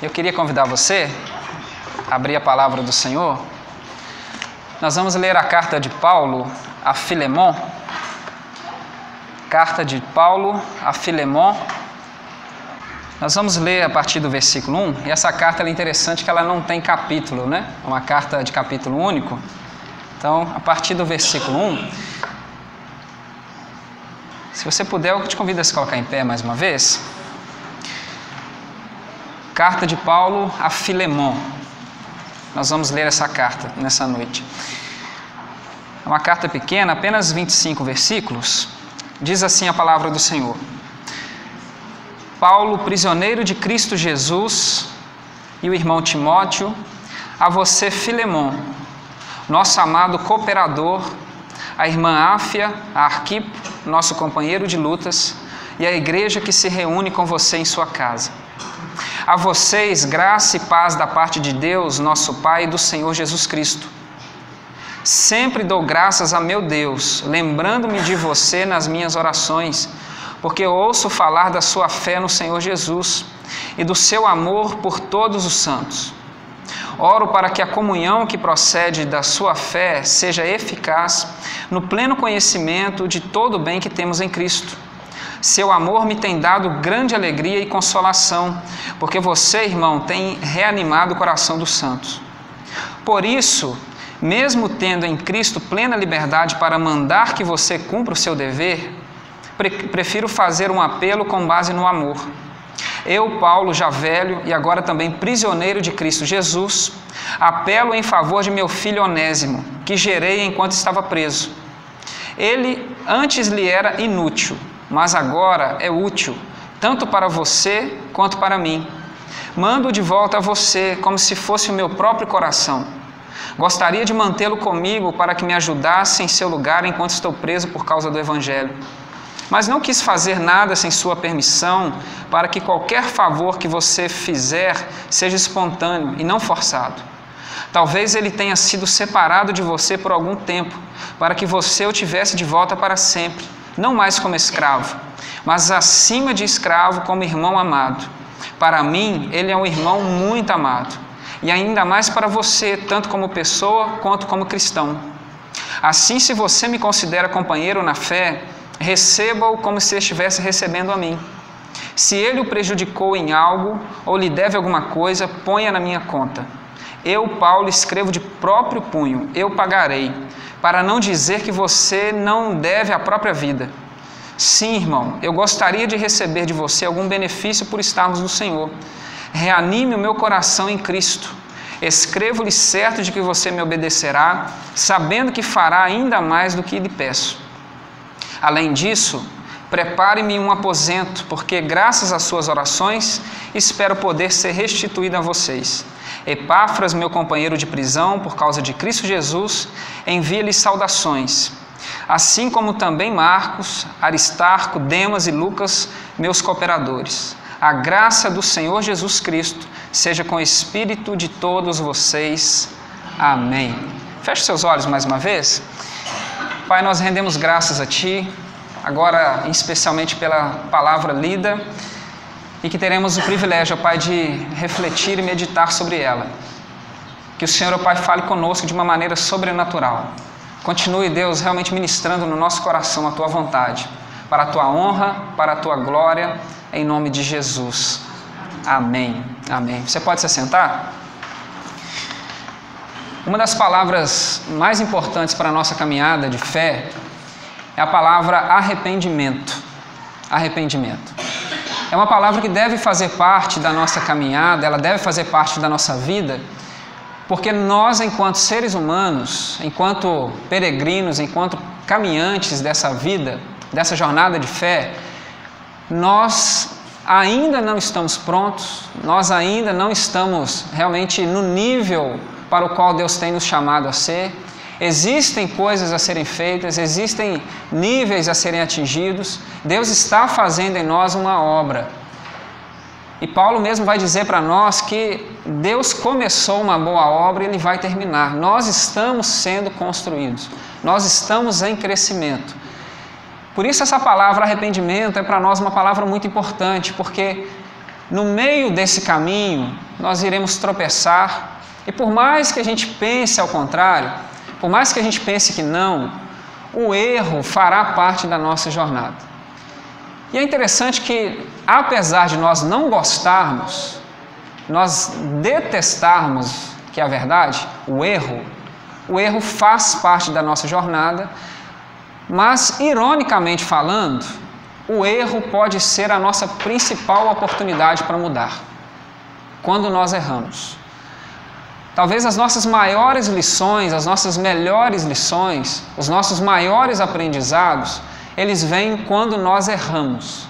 eu queria convidar você a abrir a palavra do Senhor. Nós vamos ler a carta de Paulo a Filemon. Carta de Paulo a Filemon. Nós vamos ler a partir do versículo 1, e essa carta é interessante que ela não tem capítulo, né? É uma carta de capítulo único. Então, a partir do versículo 1, se você puder, eu te convido a se colocar em pé mais uma vez. Carta de Paulo a Filemon. Nós vamos ler essa carta nessa noite. É uma carta pequena, apenas 25 versículos. Diz assim a palavra do Senhor. Paulo, prisioneiro de Cristo Jesus, e o irmão Timóteo, a você, Filemon, nosso amado cooperador, a irmã Áfia, a Arquipo, nosso companheiro de lutas, e a igreja que se reúne com você em sua casa. A vocês, graça e paz da parte de Deus, nosso Pai, e do Senhor Jesus Cristo. Sempre dou graças a meu Deus, lembrando-me de você nas minhas orações, porque eu ouço falar da sua fé no Senhor Jesus e do seu amor por todos os santos. Oro para que a comunhão que procede da sua fé seja eficaz no pleno conhecimento de todo o bem que temos em Cristo. Seu amor me tem dado grande alegria e consolação, porque você, irmão, tem reanimado o coração dos santos. Por isso, mesmo tendo em Cristo plena liberdade para mandar que você cumpra o seu dever, prefiro fazer um apelo com base no amor. Eu, Paulo, já velho e agora também prisioneiro de Cristo Jesus, apelo em favor de meu filho Onésimo, que gerei enquanto estava preso. Ele antes lhe era inútil, mas agora é útil, tanto para você quanto para mim. Mando de volta a você, como se fosse o meu próprio coração. Gostaria de mantê-lo comigo para que me ajudasse em seu lugar enquanto estou preso por causa do Evangelho. Mas não quis fazer nada sem sua permissão, para que qualquer favor que você fizer seja espontâneo e não forçado. Talvez ele tenha sido separado de você por algum tempo, para que você o tivesse de volta para sempre, não mais como escravo, mas acima de escravo como irmão amado. Para mim, ele é um irmão muito amado, e ainda mais para você, tanto como pessoa quanto como cristão. Assim, se você me considera companheiro na fé, receba-o como se estivesse recebendo a mim. Se ele o prejudicou em algo ou lhe deve alguma coisa, ponha na minha conta. Eu, Paulo, escrevo de próprio punho, eu pagarei, para não dizer que você não deve a própria vida. Sim, irmão, eu gostaria de receber de você algum benefício por estarmos no Senhor. Reanime o meu coração em Cristo. Escrevo-lhe certo de que você me obedecerá, sabendo que fará ainda mais do que lhe peço. Além disso, prepare-me um aposento, porque graças às suas orações, espero poder ser restituído a vocês. Epáfras, meu companheiro de prisão, por causa de Cristo Jesus, envia-lhe saudações. Assim como também Marcos, Aristarco, Demas e Lucas, meus cooperadores. A graça do Senhor Jesus Cristo seja com o espírito de todos vocês. Amém. Feche seus olhos mais uma vez. Pai, nós rendemos graças a Ti, agora especialmente pela palavra lida, e que teremos o privilégio, Pai, de refletir e meditar sobre ela. Que o Senhor, Pai, fale conosco de uma maneira sobrenatural. Continue, Deus, realmente ministrando no nosso coração a Tua vontade, para a Tua honra, para a Tua glória, em nome de Jesus. Amém. Amém. Você pode se assentar? Uma das palavras mais importantes para a nossa caminhada de fé é a palavra arrependimento. Arrependimento. É uma palavra que deve fazer parte da nossa caminhada, ela deve fazer parte da nossa vida, porque nós, enquanto seres humanos, enquanto peregrinos, enquanto caminhantes dessa vida, dessa jornada de fé, nós ainda não estamos prontos, nós ainda não estamos realmente no nível para o qual Deus tem nos chamado a ser. Existem coisas a serem feitas, existem níveis a serem atingidos. Deus está fazendo em nós uma obra. E Paulo mesmo vai dizer para nós que Deus começou uma boa obra e Ele vai terminar. Nós estamos sendo construídos, nós estamos em crescimento. Por isso essa palavra arrependimento é para nós uma palavra muito importante, porque no meio desse caminho, nós iremos tropeçar, e por mais que a gente pense ao contrário, por mais que a gente pense que não, o erro fará parte da nossa jornada. E é interessante que, apesar de nós não gostarmos, nós detestarmos, que é a verdade, o erro faz parte da nossa jornada, mas, ironicamente falando, o erro pode ser a nossa principal oportunidade para mudar, quando nós erramos. Talvez as nossas maiores lições, as nossas melhores lições, os nossos maiores aprendizados, eles vêm quando nós erramos,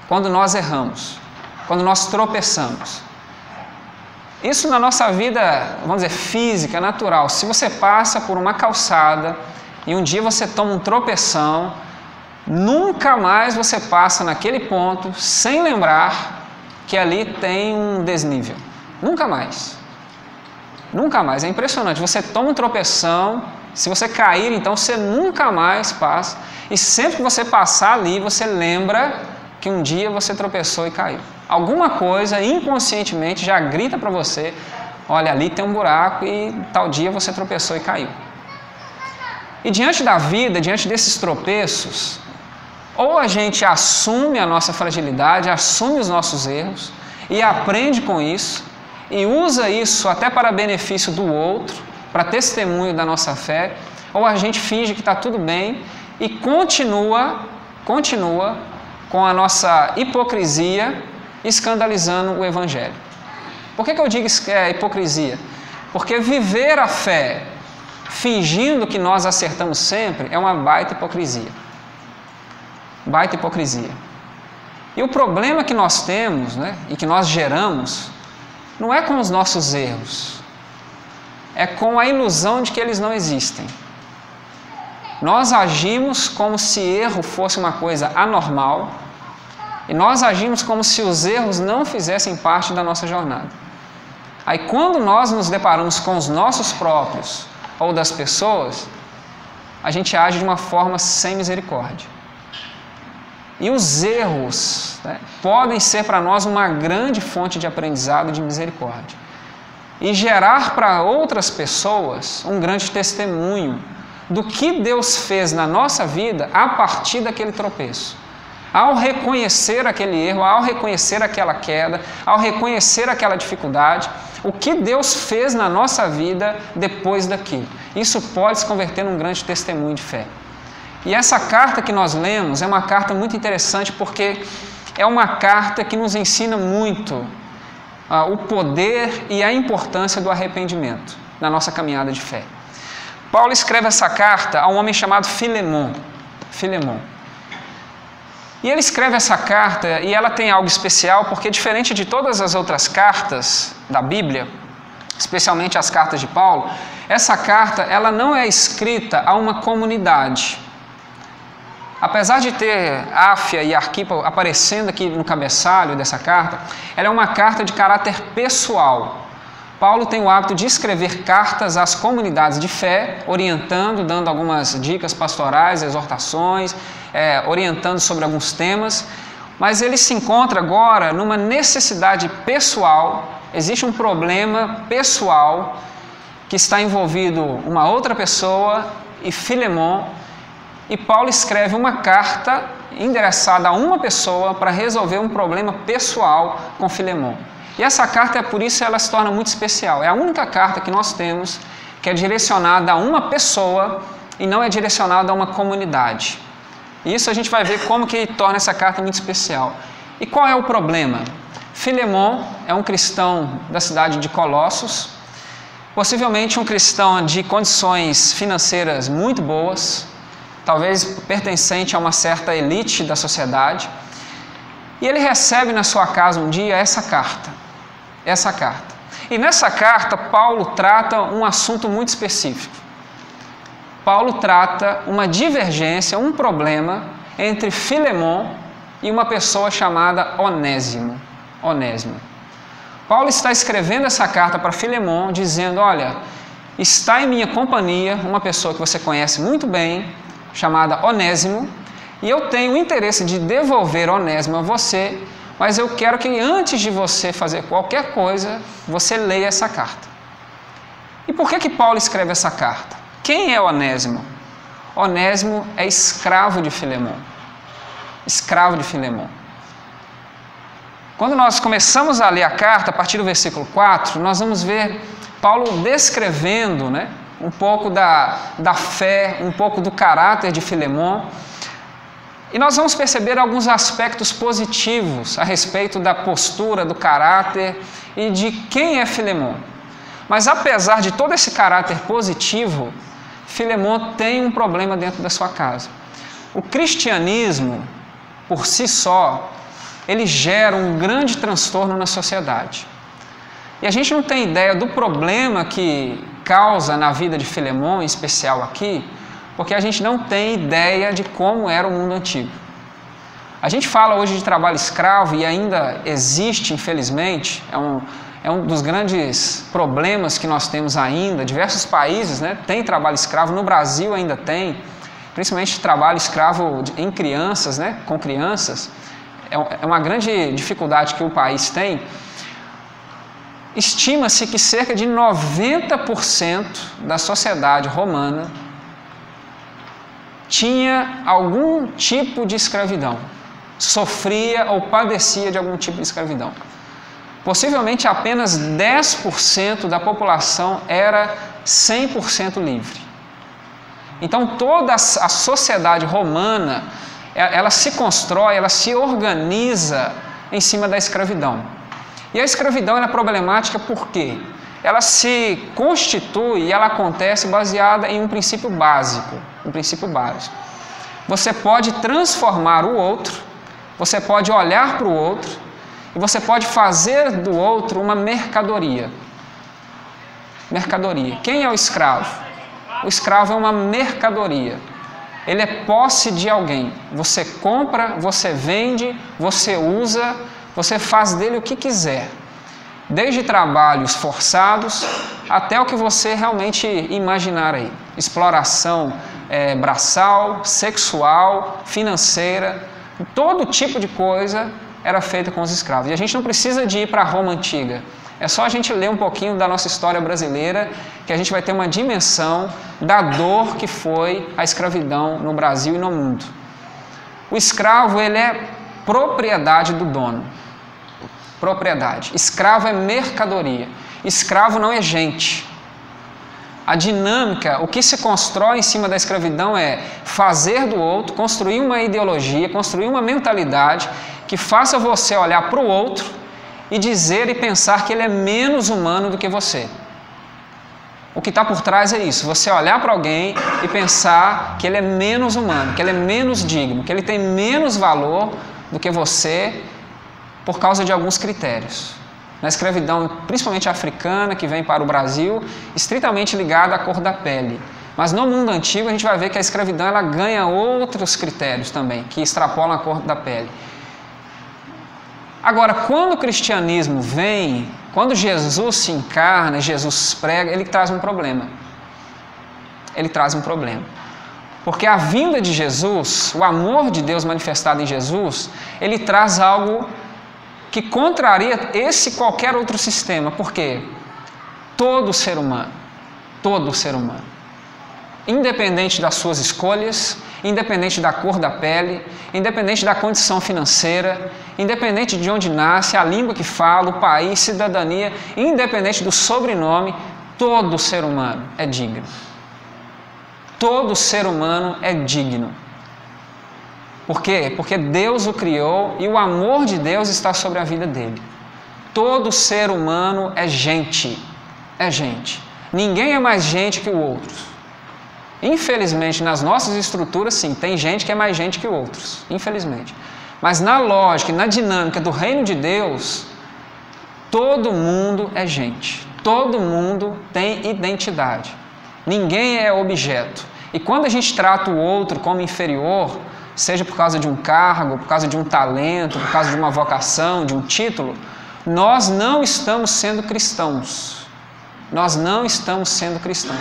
quando nós tropeçamos. Isso na nossa vida, vamos dizer, física, natural. Se você passa por uma calçada e um dia você toma um tropeção, nunca mais você passa naquele ponto sem lembrar que ali tem um desnível. Nunca mais. Nunca mais. É impressionante. Você toma um tropeção, se você cair, então você nunca mais passa. E sempre que você passar ali, você lembra que um dia você tropeçou e caiu. Alguma coisa inconscientemente já grita para você: olha, ali tem um buraco e tal dia você tropeçou e caiu. E diante da vida, diante desses tropeços, ou a gente assume a nossa fragilidade, assume os nossos erros e aprende com isso e usa isso até para benefício do outro, para testemunho da nossa fé, ou a gente finge que está tudo bem e continua com a nossa hipocrisia escandalizando o Evangelho. Por que eu digo hipocrisia? Porque viver a fé fingindo que nós acertamos sempre é uma baita hipocrisia. Baita hipocrisia. E o problema que nós temos, e que nós geramos, não é com os nossos erros, é com a ilusão de que eles não existem. Nós agimos como se erro fosse uma coisa anormal e nós agimos como se os erros não fizessem parte da nossa jornada. Aí quando nós nos deparamos com os nossos próprios ou das pessoas, a gente age de uma forma sem misericórdia. E os erros podem ser para nós uma grande fonte de aprendizado e de misericórdia. E gerar para outras pessoas um grande testemunho do que Deus fez na nossa vida a partir daquele tropeço. Ao reconhecer aquele erro, ao reconhecer aquela queda, ao reconhecer aquela dificuldade, o que Deus fez na nossa vida depois daquilo. Isso pode se converter num grande testemunho de fé. E essa carta que nós lemos é uma carta muito interessante porque é uma carta que nos ensina muito o poder e a importância do arrependimento na nossa caminhada de fé. Paulo escreve essa carta a um homem chamado Filemon. E ele escreve essa carta e ela tem algo especial porque, diferente de todas as outras cartas da Bíblia, especialmente as cartas de Paulo, essa carta ela não é escrita a uma comunidade. Apesar de ter Áfia e Arquipo aparecendo aqui no cabeçalho dessa carta, ela é uma carta de caráter pessoal. Paulo tem o hábito de escrever cartas às comunidades de fé, orientando, dando algumas dicas pastorais, exortações, orientando sobre alguns temas, mas ele se encontra agora numa necessidade pessoal, existe um problema pessoal que está envolvido uma outra pessoa e Filemon, e Paulo escreve uma carta endereçada a uma pessoa para resolver um problema pessoal com Filemon. E essa carta, por isso, ela se torna muito especial. É a única carta que nós temos que é direcionada a uma pessoa e não é direcionada a uma comunidade. E isso a gente vai ver como que torna essa carta muito especial. E qual é o problema? Filemon é um cristão da cidade de Colossos, possivelmente um cristão de condições financeiras muito boas, talvez pertencente a uma certa elite da sociedade, e ele recebe na sua casa um dia essa carta. E nessa carta, Paulo trata um assunto muito específico. Paulo trata uma divergência, um problema entre Filemon e uma pessoa chamada Onésimo. Paulo está escrevendo essa carta para Filemon, dizendo: olha, está em minha companhia uma pessoa que você conhece muito bem, chamada Onésimo, e eu tenho o interesse de devolver Onésimo a você, mas eu quero que antes de você fazer qualquer coisa, você leia essa carta. E por que Paulo escreve essa carta? Quem é Onésimo? Onésimo é escravo de Filemon. Escravo de Filemon. Quando nós começamos a ler a carta, a partir do versículo 4, nós vamos ver Paulo descrevendo, um pouco da fé, um pouco do caráter de Filemon. E nós vamos perceber alguns aspectos positivos a respeito da postura, do caráter e de quem é Filemon. Mas apesar de todo esse caráter positivo, Filemon tem um problema dentro da sua casa. O cristianismo, por si só, ele gera um grande transtorno na sociedade. E a gente não tem ideia do problema que causa na vida de Filemon, em especial aqui, porque a gente não tem ideia de como era o mundo antigo. A gente fala hoje de trabalho escravo e ainda existe, infelizmente, é um dos grandes problemas que nós temos ainda. Diversos países têm trabalho escravo, no Brasil ainda tem, principalmente trabalho escravo em crianças, com crianças. É uma grande dificuldade que o país tem. Estima-se que cerca de 90% da sociedade romana tinha algum tipo de escravidão, sofria ou padecia de algum tipo de escravidão. Possivelmente apenas 10% da população era 100% livre. Então toda a sociedade romana, ela se constrói, ela se organiza em cima da escravidão. E a escravidão é problemática porque ela se constitui e ela acontece baseada em um princípio básico. Você pode transformar o outro, você pode olhar para o outro e você pode fazer do outro uma mercadoria. Mercadoria. Quem é o escravo? O escravo é uma mercadoria. Ele é posse de alguém. Você compra, você vende, você usa, você faz dele o que quiser. Desde trabalhos forçados até o que você realmente imaginar aí. Exploração braçal, sexual, financeira, todo tipo de coisa era feita com os escravos. E a gente não precisa de ir para a Roma antiga. É só a gente ler um pouquinho da nossa história brasileira que a gente vai ter uma dimensão da dor que foi a escravidão no Brasil e no mundo. O escravo, ele é propriedade do dono. Propriedade. Escravo é mercadoria. Escravo não é gente. A dinâmica, o que se constrói em cima da escravidão é fazer do outro, construir uma ideologia, construir uma mentalidade que faça você olhar para o outro e dizer e pensar que ele é menos humano do que você. O que está por trás é isso, você olhar para alguém e pensar que ele é menos humano, que ele é menos digno, que ele tem menos valor do que você por causa de alguns critérios. Na escravidão, principalmente africana, que vem para o Brasil, estritamente ligada à cor da pele. Mas no mundo antigo a gente vai ver que a escravidão ela ganha outros critérios também, que extrapolam a cor da pele. Agora, quando o cristianismo vem, quando Jesus se encarna, Jesus prega, ele traz um problema. Ele traz um problema. Porque a vinda de Jesus, o amor de Deus manifestado em Jesus, ele traz algo que contraria esse e qualquer outro sistema. Por quê? Todo ser humano, independente das suas escolhas, independente da cor da pele, independente da condição financeira, independente de onde nasce, a língua que fala, o país, cidadania, independente do sobrenome, todo ser humano é digno. Todo ser humano é digno. Por quê? Porque Deus o criou e o amor de Deus está sobre a vida dele. Todo ser humano é gente. É gente. Ninguém é mais gente que o outro. Infelizmente, nas nossas estruturas, sim, tem gente que é mais gente que outros. Infelizmente. Mas na lógica e na dinâmica do reino de Deus, todo mundo é gente. Todo mundo tem identidade. Ninguém é objeto. E quando a gente trata o outro como inferior, seja por causa de um cargo, por causa de um talento, por causa de uma vocação, de um título, nós não estamos sendo cristãos. Nós não estamos sendo cristãos.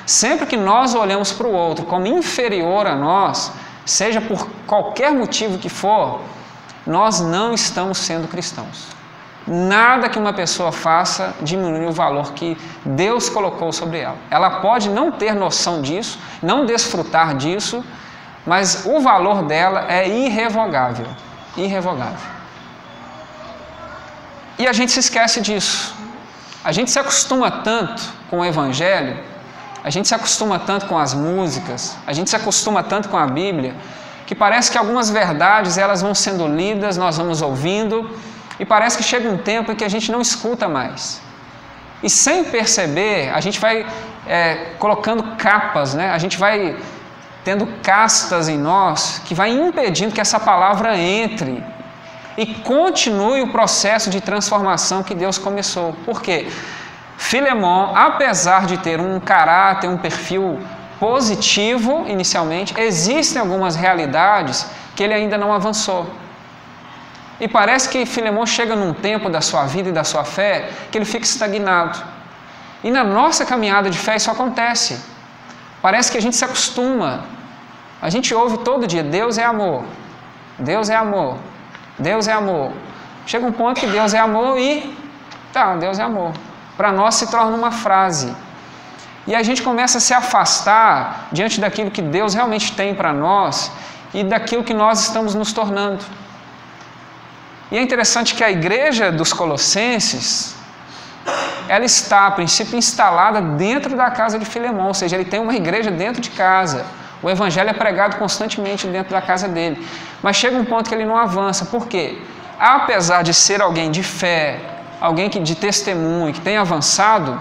Sempre que nós olhamos para o outro como inferior a nós, seja por qualquer motivo que for, nós não estamos sendo cristãos. Nada que uma pessoa faça diminui o valor que Deus colocou sobre ela. Ela pode não ter noção disso, não desfrutar disso, mas o valor dela é irrevogável. Irrevogável. E a gente se esquece disso. A gente se acostuma tanto com o Evangelho, a gente se acostuma tanto com as músicas, a gente se acostuma tanto com a Bíblia, que parece que algumas verdades elas vão sendo lidas, nós vamos ouvindo, e parece que chega um tempo em que a gente não escuta mais. E sem perceber, a gente vai colocando capas, né? A gente vai tendo castas em nós que vai impedindo que essa palavra entre e continue o processo de transformação que Deus começou. Por quê? Filemon, apesar de ter um caráter, um perfil positivo inicialmente, existem algumas realidades que ele ainda não avançou. E parece que Filemon chega num tempo da sua vida e da sua fé que ele fica estagnado. E na nossa caminhada de fé isso acontece. Parece que a gente se acostuma. A gente ouve todo dia, Deus é amor, Deus é amor, Deus é amor. Chega um ponto que Deus é amor e Deus é amor. Para nós se torna uma frase. E a gente começa a se afastar diante daquilo que Deus realmente tem para nós e daquilo que nós estamos nos tornando. E é interessante que a igreja dos Colossenses, ela está, a princípio, instalada dentro da casa de Filemon, ou seja, ele tem uma igreja dentro de casa. O evangelho é pregado constantemente dentro da casa dele. Mas chega um ponto que ele não avança. Por quê? Apesar de ser alguém de fé, alguém de testemunho, que tem avançado,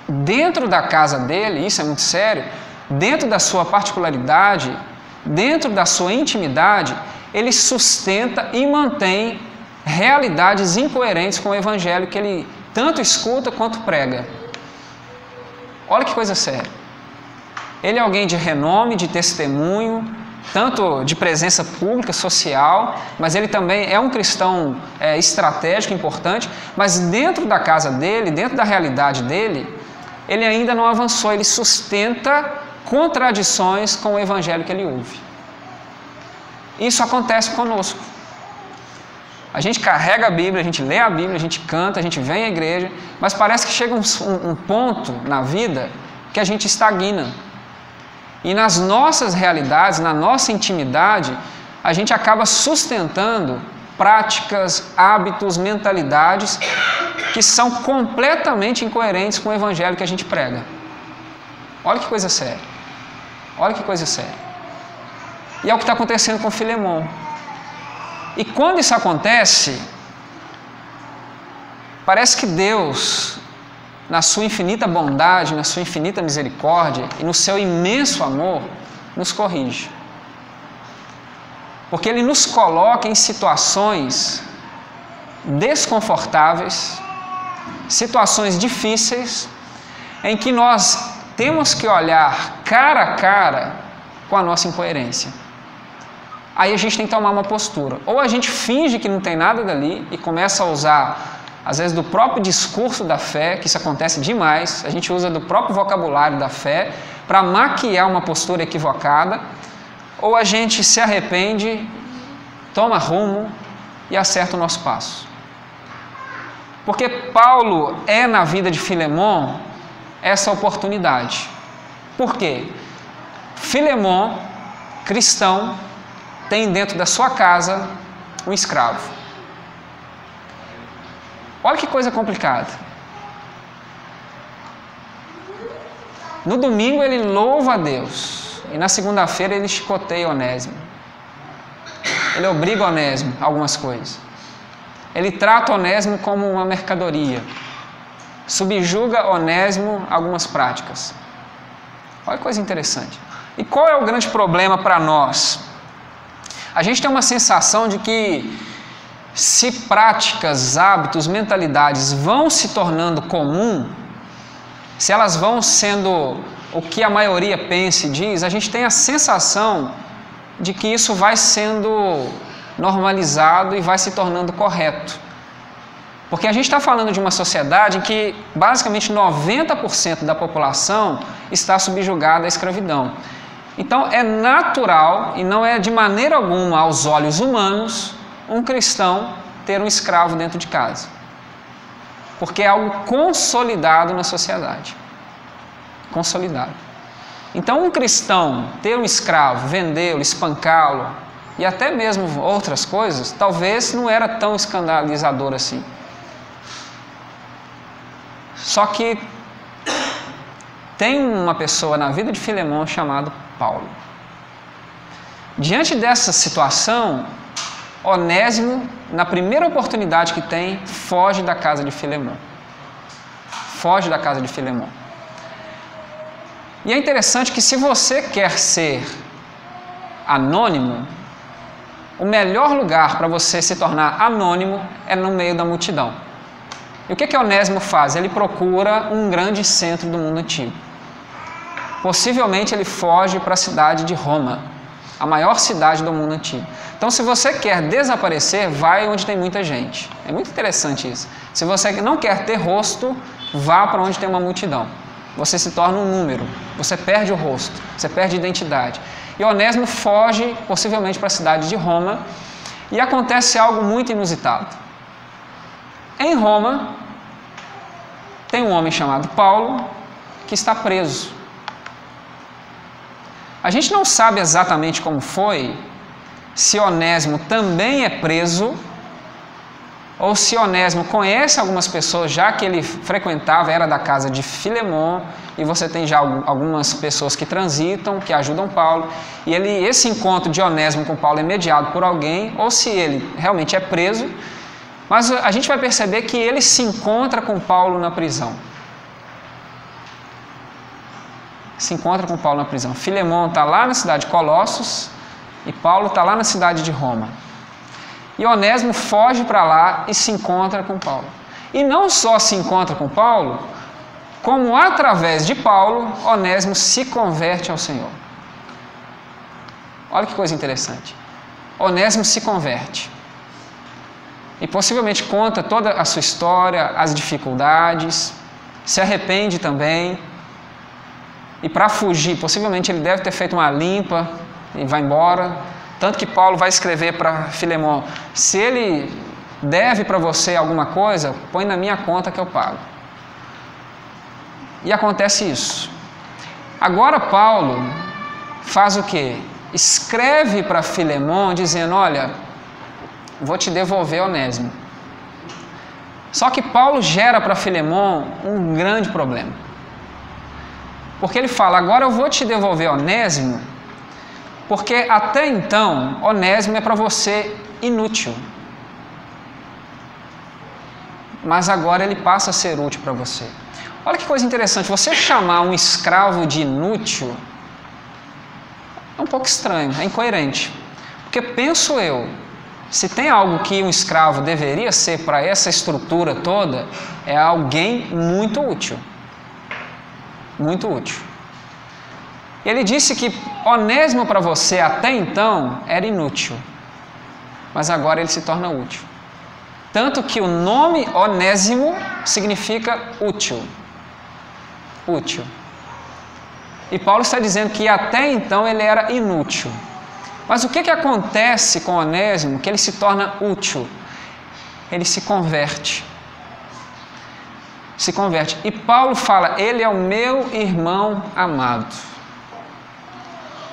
dentro da casa dele, isso é muito sério, dentro da sua particularidade, dentro da sua intimidade, ele sustenta e mantém realidades incoerentes com o evangelho que ele tanto escuta quanto prega. Olha que coisa séria. Ele é alguém de renome, de testemunho, tanto de presença pública, social, mas ele também é um cristão estratégico, importante, mas dentro da casa dele, dentro da realidade dele, ele ainda não avançou, ele sustenta contradições com o evangelho que ele ouve. Isso acontece conosco. A gente carrega a Bíblia, a gente lê a Bíblia, a gente canta, a gente vem à igreja, mas parece que chega um ponto na vida que a gente estagna. E nas nossas realidades, na nossa intimidade, a gente acaba sustentando práticas, hábitos, mentalidades que são completamente incoerentes com o evangelho que a gente prega. Olha que coisa séria. Olha que coisa séria. E é o que está acontecendo com Filemon. E quando isso acontece, parece que Deus, na sua infinita bondade, na sua infinita misericórdia e no seu imenso amor, nos corrige. Porque Ele nos coloca em situações desconfortáveis, situações difíceis, em que nós temos que olhar cara a cara com a nossa incoerência. Aí a gente tem que tomar uma postura. Ou a gente finge que não tem nada dali e começa a usar, às vezes, do próprio discurso da fé, que isso acontece demais, a gente usa do próprio vocabulário da fé para maquiar uma postura equivocada, ou a gente se arrepende, toma rumo e acerta o nosso passo. Porque Paulo é na vida de Filemon essa oportunidade. Por quê? Filemon, cristão, tem dentro da sua casa um escravo. Olha que coisa complicada. No domingo ele louva a Deus e na segunda-feira ele chicoteia Onésimo. Ele obriga Onésimo a algumas coisas. Ele trata Onésimo como uma mercadoria. Subjuga Onésimo a algumas práticas. Olha que coisa interessante. E qual é o grande problema para nós? A gente tem uma sensação de que se práticas, hábitos, mentalidades vão se tornando comum, se elas vão sendo o que a maioria pensa e diz, a gente tem a sensação de que isso vai sendo normalizado e vai se tornando correto. Porque a gente está falando de uma sociedade em que basicamente 90% da população está subjugada à escravidão. Então é natural e não é de maneira alguma aos olhos humanos um cristão ter um escravo dentro de casa, porque é algo consolidado na sociedade. Consolidado. Então, um cristão ter um escravo, vendê-lo, espancá-lo e até mesmo outras coisas, talvez não era tão escandalizador assim. Só que tem uma pessoa na vida de Filemão chamado Paulo. Diante dessa situação, Onésimo, na primeira oportunidade que tem, foge da casa de Filemão. Foge da casa de Filemão. E é interessante que se você quer ser anônimo, o melhor lugar para você se tornar anônimo é no meio da multidão. E o que Onésimo faz? Ele procura um grande centro do mundo antigo. Possivelmente ele foge para a cidade de Roma, a maior cidade do mundo antigo. Então, se você quer desaparecer, vai onde tem muita gente. É muito interessante isso. Se você não quer ter rosto, vá para onde tem uma multidão. Você se torna um número, você perde o rosto, você perde a identidade. E Onésimo foge, possivelmente, para a cidade de Roma, e acontece algo muito inusitado. Em Roma, tem um homem chamado Paulo, que está preso. A gente não sabe exatamente como foi, se Onésimo também é preso, ou se Onésimo conhece algumas pessoas, já que ele frequentava, era da casa de Filemão, e você tem já algumas pessoas que transitam, que ajudam Paulo, e esse encontro de Onésimo com Paulo é mediado por alguém, ou se ele realmente é preso, mas a gente vai perceber que ele se encontra com Paulo na prisão. Se encontra com Paulo na prisão. Filemão está lá na cidade de Colossos e Paulo está lá na cidade de Roma. E Onésimo foge para lá e se encontra com Paulo. E não só se encontra com Paulo, como através de Paulo, Onésimo se converte ao Senhor. Olha que coisa interessante. Onésimo se converte. E possivelmente conta toda a sua história, as dificuldades, se arrepende também. E para fugir, possivelmente ele deve ter feito uma limpa e vai embora. Tanto que Paulo vai escrever para Filemão: se ele deve para você alguma coisa, põe na minha conta que eu pago. E acontece isso. Agora Paulo faz o quê? Escreve para Filemão dizendo: olha, vou te devolver Onésimo. Só que Paulo gera para Filemão um grande problema. Porque ele fala: agora eu vou te devolver Onésimo, porque até então Onésimo é para você inútil. Mas agora ele passa a ser útil para você. Olha que coisa interessante, você chamar um escravo de inútil é um pouco estranho, é incoerente. Porque penso eu, se tem algo que um escravo deveria ser para essa estrutura toda, é alguém muito útil. Muito útil. Ele disse que Onésimo para você até então era inútil, mas agora ele se torna útil. Tanto que o nome Onésimo significa útil. Útil. E Paulo está dizendo que até então ele era inútil. Mas o que acontece com Onésimo que ele se torna útil? Ele se converte. Se converte. E Paulo fala: ele é o meu irmão amado.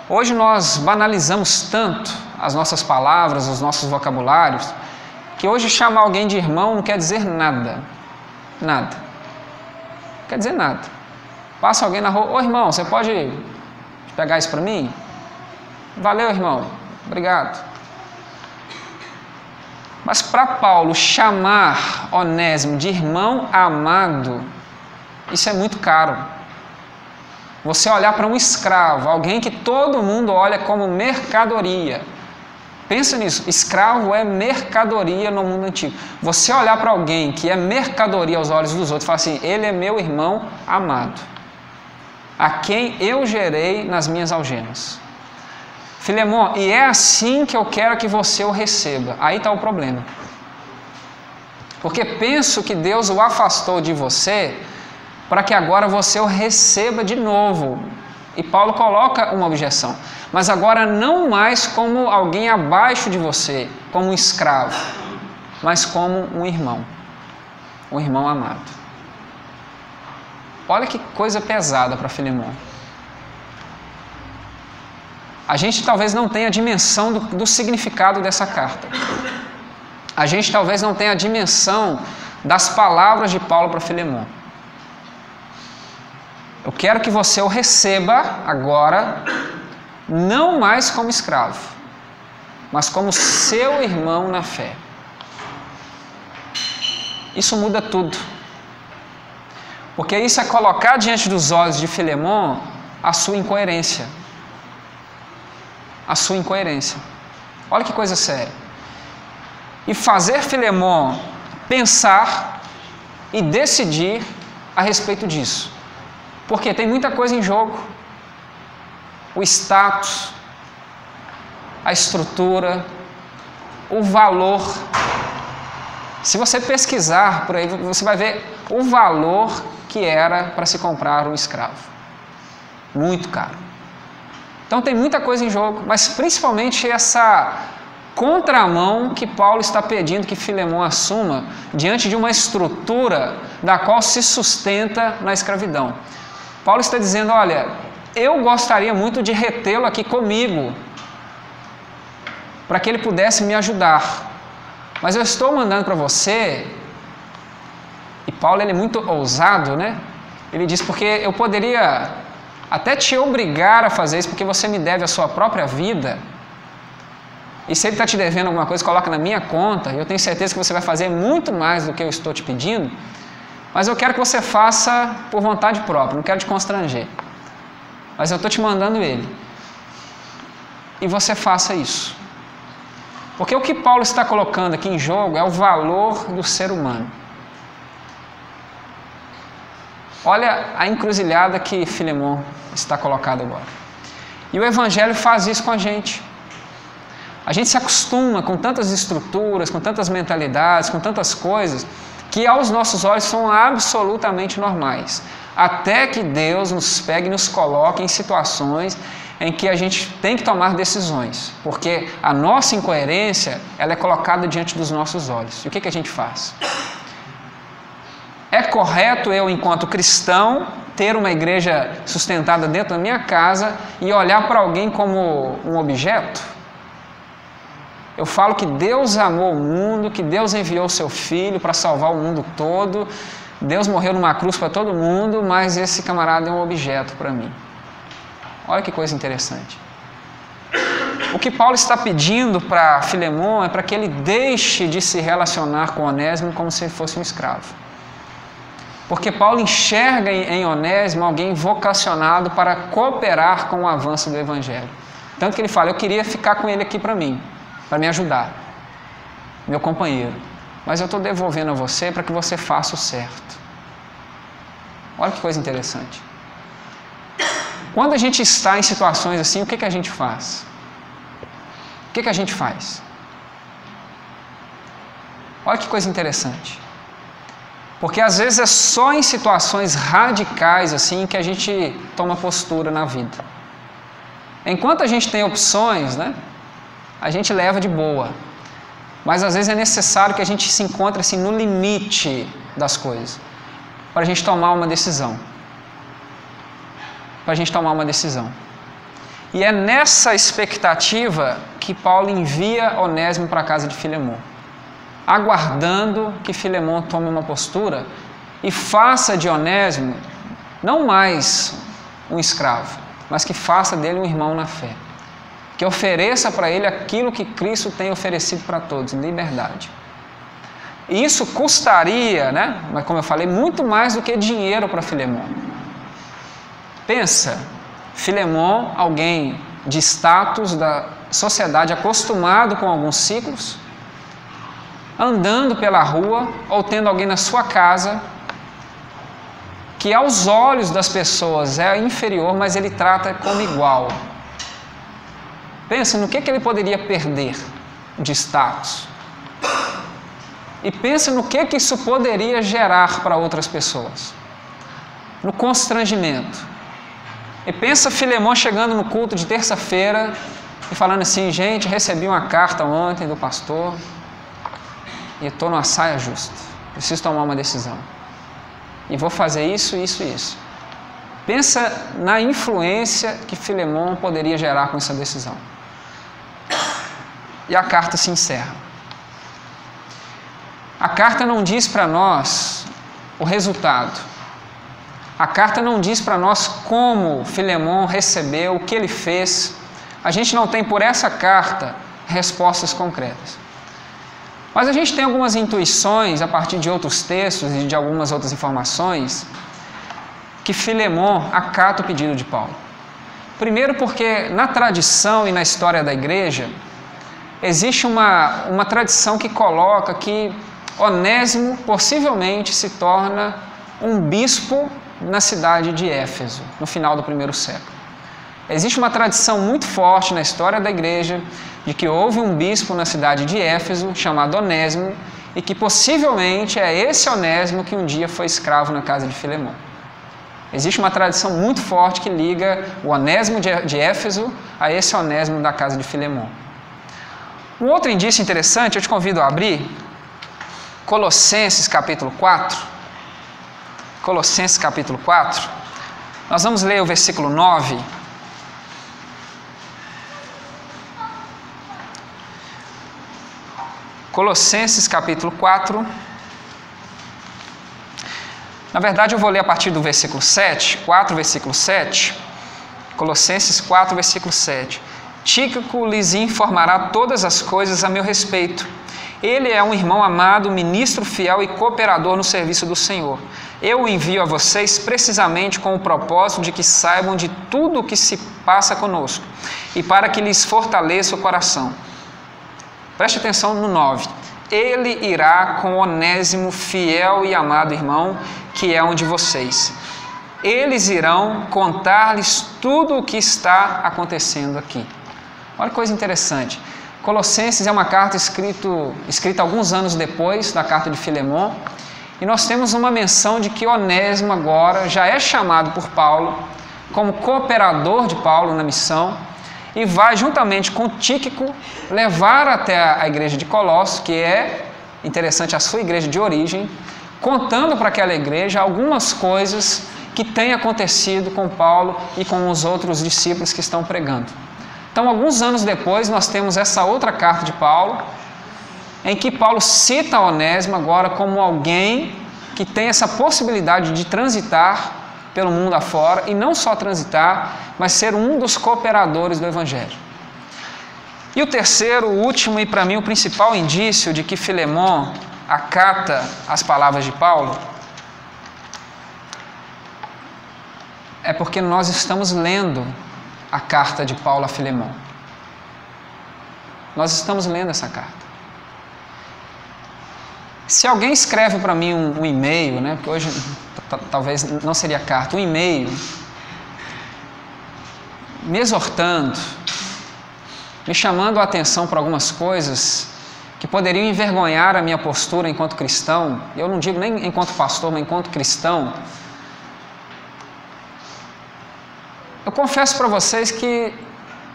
Hoje nós banalizamos tanto as nossas palavras, os nossos vocabulários, que hoje chamar alguém de irmão não quer dizer nada. Nada. Não quer dizer nada. Passa alguém na rua: ô irmão, você pode pegar isso para mim? Valeu, irmão. Obrigado. Mas para Paulo chamar Onésimo de irmão amado, isso é muito caro. Você olhar para um escravo, alguém que todo mundo olha como mercadoria. Pensa nisso, escravo é mercadoria no mundo antigo. Você olhar para alguém que é mercadoria aos olhos dos outros e falar assim: ele é meu irmão amado, a quem eu gerei nas minhas algemas. Filemão, e é assim que eu quero que você o receba. Aí está o problema. Porque penso que Deus o afastou de você para que agora você o receba de novo, E Paulo coloca uma objeção. Mas agora não mais como alguém abaixo de você, como um escravo, mas como um irmão amado. Olha que coisa pesada para Filemon. A gente talvez não tenha a dimensão do significado dessa carta. A gente talvez não tenha a dimensão das palavras de Paulo para Filemon. Eu quero que você o receba agora, não mais como escravo, mas como seu irmão na fé. Isso muda tudo. Porque isso é colocar diante dos olhos de Filemon a sua incoerência. A sua incoerência. Olha que coisa séria. E fazer Filemon pensar e decidir a respeito disso. Porque tem muita coisa em jogo. O status, a estrutura, o valor. Se você pesquisar por aí, você vai ver o valor que era para se comprar um escravo. Muito caro. Então tem muita coisa em jogo, mas principalmente essa contramão que Paulo está pedindo que Filemon assuma diante de uma estrutura da qual se sustenta na escravidão. Paulo está dizendo, olha, eu gostaria muito de retê-lo aqui comigo, para que ele pudesse me ajudar. Mas eu estou mandando para você, e Paulo ele é muito ousado, né? Ele diz, porque eu poderia até te obrigar a fazer isso, porque você me deve a sua própria vida, e se ele está te devendo alguma coisa, coloca na minha conta, e eu tenho certeza que você vai fazer muito mais do que eu estou te pedindo, mas eu quero que você faça por vontade própria, não quero te constranger. Mas eu estou te mandando ele. E você faça isso. Porque o que Paulo está colocando aqui em jogo é o valor do ser humano. Olha a encruzilhada que Filemon está colocado agora. E o Evangelho faz isso com a gente. A gente se acostuma com tantas estruturas, com tantas mentalidades, com tantas coisas, que aos nossos olhos são absolutamente normais. Até que Deus nos pegue e nos coloque em situações em que a gente tem que tomar decisões. Porque a nossa incoerência, ela é colocada diante dos nossos olhos. E o que a gente faz? É correto eu, enquanto cristão, ter uma igreja sustentada dentro da minha casa e olhar para alguém como um objeto? Eu falo que Deus amou o mundo, que Deus enviou o seu Filho para salvar o mundo todo, Deus morreu numa cruz para todo mundo, mas esse camarada é um objeto para mim. Olha que coisa interessante. O que Paulo está pedindo para Filemon é para que ele deixe de se relacionar com Onésimo como se ele fosse um escravo. Porque Paulo enxerga em Onésimo alguém vocacionado para cooperar com o avanço do Evangelho. Tanto que ele fala, eu queria ficar com ele aqui para mim, para me ajudar, meu companheiro. Mas eu estou devolvendo a você para que você faça o certo. Olha que coisa interessante. Quando a gente está em situações assim, o que a gente faz? O que a gente faz? Olha que coisa interessante. Porque às vezes é só em situações radicais assim que a gente toma postura na vida. Enquanto a gente tem opções, né, a gente leva de boa. Mas às vezes é necessário que a gente se encontre assim, no limite das coisas, para a gente tomar uma decisão. Para a gente tomar uma decisão. E é nessa expectativa que Paulo envia Onésimo para a casa de Filemon, aguardando que Filemon tome uma postura e faça de Onésimo não mais um escravo, mas que faça dele um irmão na fé. Que ofereça para ele aquilo que Cristo tem oferecido para todos, liberdade. E isso custaria, né? Mas como eu falei, muito mais do que dinheiro para Filemon. Pensa, Filemon, alguém de status da sociedade, acostumado com alguns ciclos, andando pela rua ou tendo alguém na sua casa que aos olhos das pessoas é inferior, mas ele trata como igual. Pensa no que ele poderia perder de status. E pensa no que isso poderia gerar para outras pessoas. No constrangimento. E pensa Filemon chegando no culto de terça-feira e falando assim: gente, recebi uma carta ontem do pastor e estou numa saia justa, preciso tomar uma decisão. E vou fazer isso, isso e isso. Pensa na influência que Filemon poderia gerar com essa decisão. E a carta se encerra. A carta não diz para nós o resultado. A carta não diz para nós como Filemon recebeu, o que ele fez. A gente não tem por essa carta respostas concretas. Mas a gente tem algumas intuições a partir de outros textos e de algumas outras informações que Filemon acata o pedido de Paulo. Primeiro porque na tradição e na história da igreja existe uma tradição que coloca que Onésimo possivelmente se torna um bispo na cidade de Éfeso, no final do primeiro século. Existe uma tradição muito forte na história da igreja de que houve um bispo na cidade de Éfeso chamado Onésimo e que possivelmente é esse Onésimo que um dia foi escravo na casa de Filemon. Existe uma tradição muito forte que liga o Onésimo de Éfeso a esse Onésimo da casa de Filemon. Um outro indício interessante, eu te convido a abrir Colossenses capítulo 4. Colossenses capítulo 4. Nós vamos ler o versículo 9. Colossenses capítulo 4. Na verdade eu vou ler a partir do versículo 7, 4 versículo 7. Colossenses 4 versículo 7. Tíquico lhes informará todas as coisas a meu respeito. Ele é um irmão amado, ministro fiel e cooperador no serviço do Senhor. Eu o envio a vocês precisamente com o propósito de que saibam de tudo o que se passa conosco e para que lhes fortaleça o coração. Preste atenção no 9. Ele irá com Onésimo, fiel e amado irmão, que é um de vocês. Eles irão contar-lhes tudo o que está acontecendo aqui. Olha que coisa interessante. Colossenses é uma carta escrita alguns anos depois da carta de Filemon, e nós temos uma menção de que Onésimo agora já é chamado por Paulo como cooperador de Paulo na missão e vai juntamente com Tíquico levar até a igreja de Colossos, que é interessante, a sua igreja de origem, contando para aquela igreja algumas coisas que têm acontecido com Paulo e com os outros discípulos que estão pregando. Então, alguns anos depois, nós temos essa outra carta de Paulo, em que Paulo cita Onésimo agora como alguém que tem essa possibilidade de transitar pelo mundo afora, e não só transitar, mas ser um dos cooperadores do Evangelho. E o terceiro, o último e para mim o principal indício de que Filemon acata as palavras de Paulo, é porque nós estamos lendo a carta de Paulo a Filemon. Nós estamos lendo essa carta. Se alguém escreve para mim um e-mail, né, porque hoje talvez não seria carta, um e-mail, me exortando, me chamando a atenção para algumas coisas que poderiam envergonhar a minha postura enquanto cristão, eu não digo nem enquanto pastor, mas enquanto cristão, eu confesso para vocês que,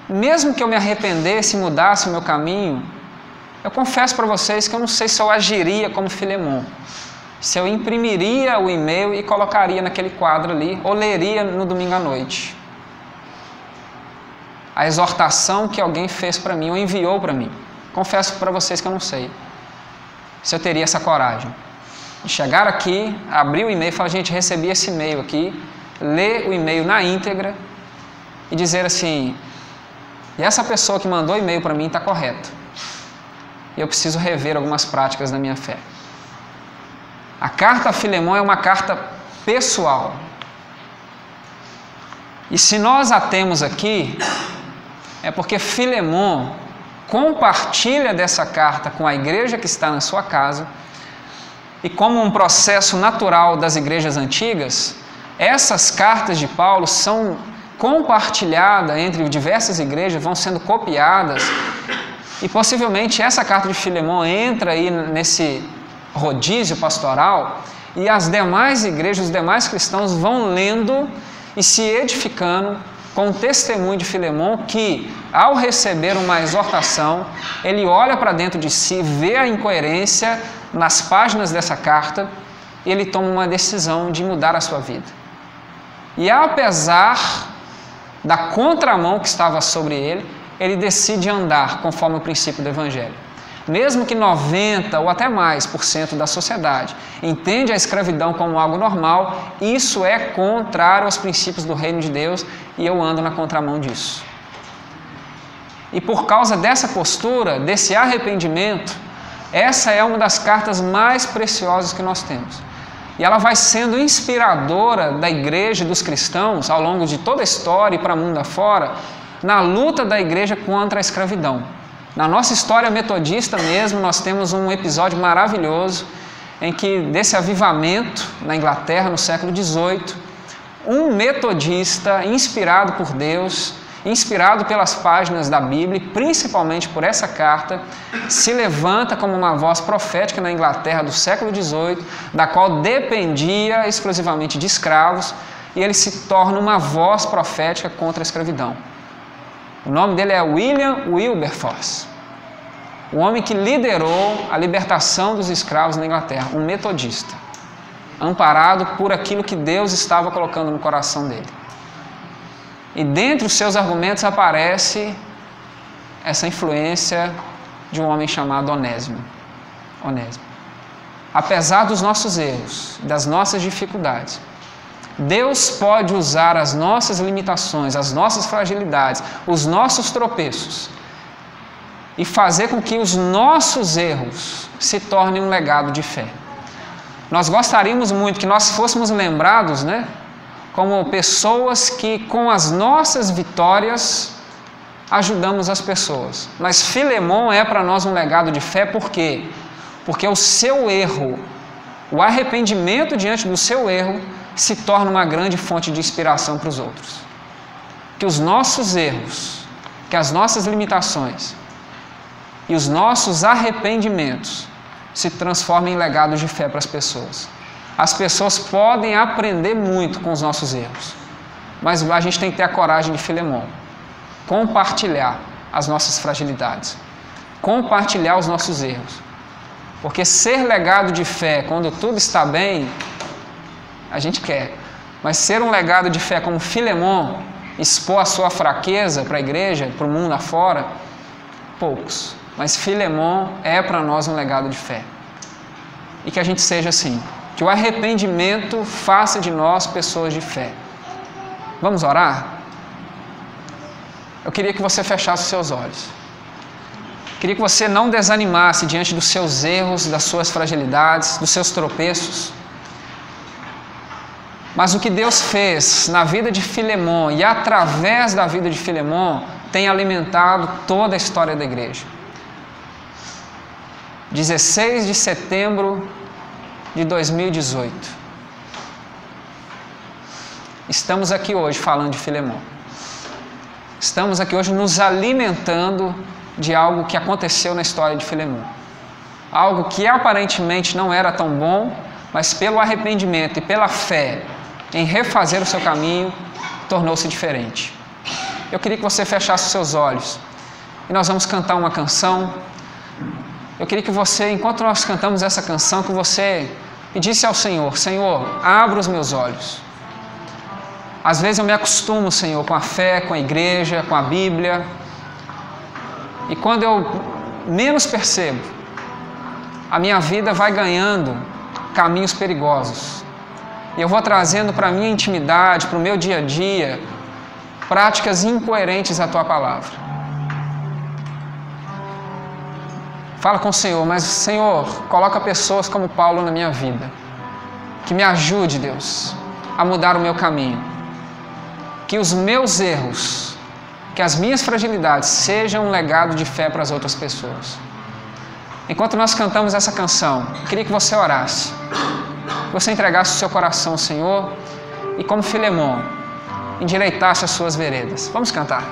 mesmo que eu me arrependesse e mudasse o meu caminho, eu confesso para vocês que eu não sei se eu agiria como Filemon, se eu imprimiria o e-mail e colocaria naquele quadro ali, ou leria no domingo à noite. A exortação que alguém fez para mim, ou enviou para mim. Confesso para vocês que eu não sei se eu teria essa coragem de chegar aqui, abrir o e-mail e falar: gente, recebi esse e-mail aqui, ler o e-mail na íntegra e dizer assim: e essa pessoa que mandou o e-mail para mim está correta, e eu preciso rever algumas práticas da minha fé. A carta a Filemon é uma carta pessoal, e se nós a temos aqui, é porque Filemon compartilha dessa carta com a igreja que está na sua casa, e como um processo natural das igrejas antigas, essas cartas de Paulo são compartilhadas entre diversas igrejas, vão sendo copiadas, e possivelmente essa carta de Filemon entra aí nesse rodízio pastoral, e as demais igrejas, os demais cristãos vão lendo e se edificando com o testemunho de Filemon, que, ao receber uma exortação, ele olha para dentro de si, vê a incoerência nas páginas dessa carta, e ele toma uma decisão de mudar a sua vida. E apesar da contramão que estava sobre ele, ele decide andar conforme o princípio do Evangelho. Mesmo que 90% ou até mais % da sociedade entende a escravidão como algo normal, isso é contrário aos princípios do reino de Deus e eu ando na contramão disso. E por causa dessa postura, desse arrependimento, essa é uma das cartas mais preciosas que nós temos. E ela vai sendo inspiradora da igreja e dos cristãos ao longo de toda a história e para o mundo afora, na luta da igreja contra a escravidão. Na nossa história metodista mesmo, nós temos um episódio maravilhoso em que, desse avivamento na Inglaterra, no século XVIII, um metodista inspirado por Deus, inspirado pelas páginas da Bíblia, principalmente por essa carta, se levanta como uma voz profética na Inglaterra do século XVIII, da qual dependia exclusivamente de escravos, e ele se torna uma voz profética contra a escravidão. O nome dele é William Wilberforce, o homem que liderou a libertação dos escravos na Inglaterra, um metodista, amparado por aquilo que Deus estava colocando no coração dele. E dentre os seus argumentos aparece essa influência de um homem chamado Onésimo. Apesar dos nossos erros, das nossas dificuldades, Deus pode usar as nossas limitações, as nossas fragilidades, os nossos tropeços e fazer com que os nossos erros se tornem um legado de fé. Nós gostaríamos muito que nós fôssemos lembrados, como pessoas que com as nossas vitórias ajudamos as pessoas. Mas Filemon é para nós um legado de fé, por quê? Porque o seu erro, o arrependimento diante do seu erro, se torna uma grande fonte de inspiração para os outros. Que os nossos erros, que as nossas limitações e os nossos arrependimentos se transformem em legados de fé para as pessoas. As pessoas podem aprender muito com os nossos erros, mas a gente tem que ter a coragem de Filemon, compartilhar as nossas fragilidades, compartilhar os nossos erros, porque ser legado de fé quando tudo está bem, a gente quer, mas ser um legado de fé como Filemon, expor a sua fraqueza para a igreja, para o mundo afora, poucos. Mas Filemon é para nós um legado de fé. E que a gente seja assim, que o arrependimento faça de nós pessoas de fé. Vamos orar? Eu queria que você fechasse os seus olhos. Queria que você não desanimasse diante dos seus erros, das suas fragilidades, dos seus tropeços. Mas o que Deus fez na vida de Filemon e através da vida de Filemon tem alimentado toda a história da igreja. 16 de setembro de 2018. Estamos aqui hoje falando de Filemon. Estamos aqui hoje nos alimentando de algo que aconteceu na história de Filemon. Algo que aparentemente não era tão bom, mas pelo arrependimento e pela fé em refazer o seu caminho, tornou-se diferente. Eu queria que você fechasse os seus olhos e nós vamos cantar uma canção. Eu queria que você, enquanto nós cantamos essa canção, que você pedisse ao Senhor: Senhor, abra os meus olhos. Às vezes eu me acostumo, Senhor, com a fé, com a igreja, com a Bíblia, e quando eu menos percebo, a minha vida vai ganhando caminhos perigosos. E eu vou trazendo para a minha intimidade, para o meu dia a dia, práticas incoerentes à Tua palavra. Fala com o Senhor, mas Senhor, coloca pessoas como Paulo na minha vida, que me ajude, Deus, a mudar o meu caminho. Que os meus erros, que as minhas fragilidades sejam um legado de fé para as outras pessoas. Enquanto nós cantamos essa canção, eu queria que você orasse. Você entregasse o seu coração ao Senhor e, como Filemon, endireitasse as suas veredas. Vamos cantar.